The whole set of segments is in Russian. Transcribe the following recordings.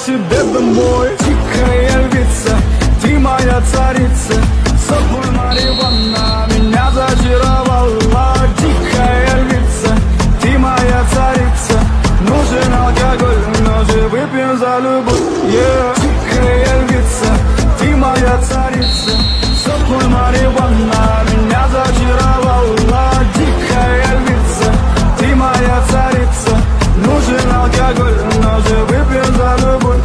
себе домой. Дикая львица, ты моя царица, сопуль марихуана меня зачаровала. Дикая львица, ты моя царица, нужен алкоголь, но же выпьем за любовь. Дикая львица, ты моя царица, сопуль марихуана меня зачаровала. Дикая львица, ты моя царица, нужен алкоголь, но же выпьем за любовь.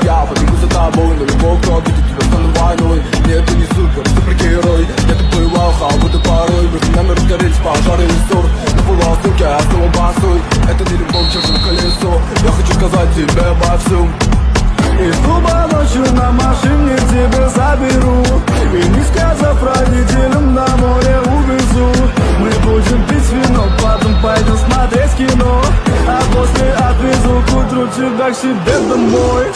Я побегу за тобой, но любовь, кто обидит тебя, стану войной. Нет, ты не супергерой. Я так бывал, будто порой между нами разгорелись пожары и ссор. На полуостровке я снова босой. Это не любовь, чертово колесо. Я хочу сказать тебе обо всем. Из клуба ночью на машине тебя заберу, и не сказав родителям, на море увезу. Мы будем пить вино, потом пойдем смотреть кино, а после отвезу к утру тебя к себе домой.